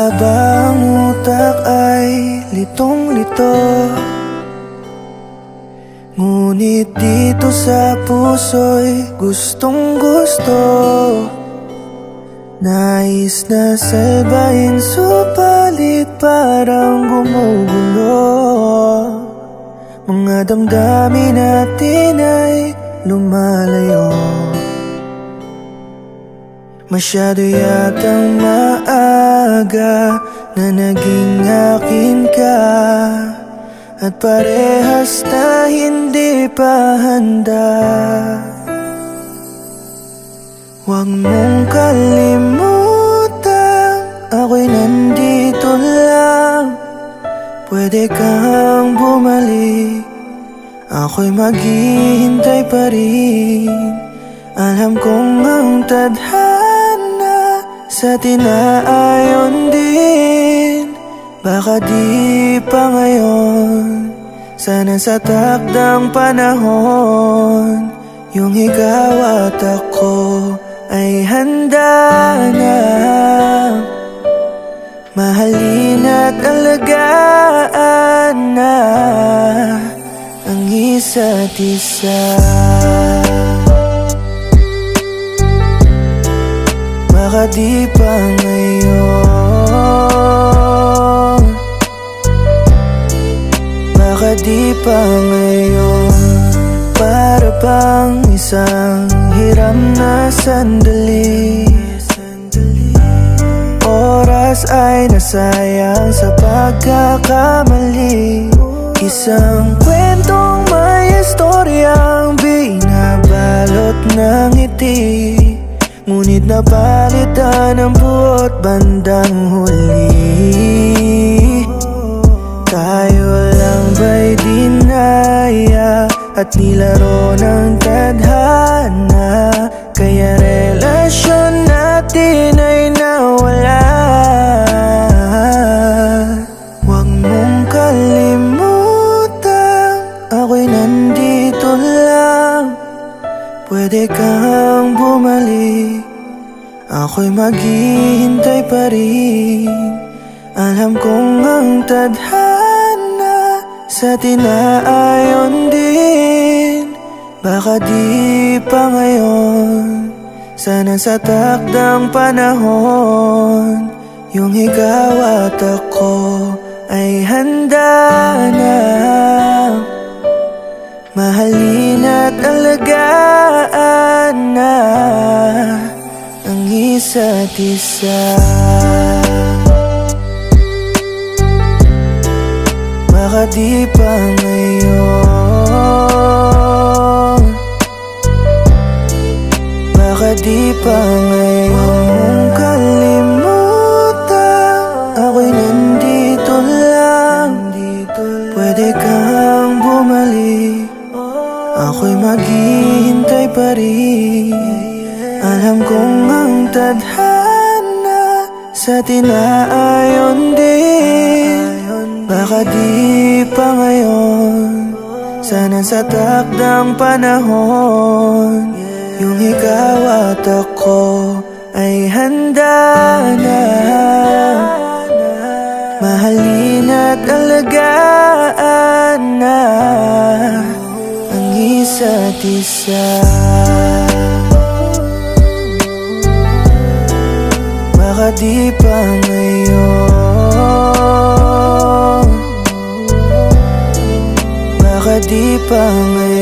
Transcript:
Habang utak ay litong-lito, ngunit dito sa puso'y gustong-gusto. Nais na salbahin supalit parang gumugulo. Mga damdamin natin ay lumalayo. Masyado yatang maaga na naging akin ka, at parehas na hindi pa handa. Huwag mong kalimutan, ako'y nandito lang. Pwede kang bumalik, ako'y maghihintay pa rin. Alam kong ang tadhana sa tinaayon din. Baka di pa ngayon, sana sa takdang panahon, yung ikaw at ako ay handa na mahalin at alagaan na ang isa't isa. Baka di pa ngayon, baka di pa ngayon. Para bang isang hiram na sandali, oras ay nasayang sa pagkakamali. Isang kwentong may istoryang binabalot ng ngiti, ngunit napalitan ang buot bandang huli. Tayo lang ba'y dinaya at nilaro ng tadhana, kaya relasyon natin ay nawala. Huwag mong kalimutan, ako'y nandito lang. Pwede kang bumalik, ako'y maghihintay pa rin. Alam kong ang tadhana sa tinaayon din. Baka di pa ngayon, sana sa takdang panahon, yung ikaw at ako ay handa na mahalin at alagaan na ang isa't isa. Baka di pa ngayon, baka di pa ngayon. Huwag mong kalimutan, ako'y nandito lang. Pwede kang bumalik, ako'y maghihintay pa rin. Alam kong ang tadhana sa tinaayon din. Baka di pa ngayon, sana sa takdang panahon, yung ikaw at ako ay handa na mahalin at alagaan na ang isa't isa. Baka di pa ngayon, baka di pa ngayon.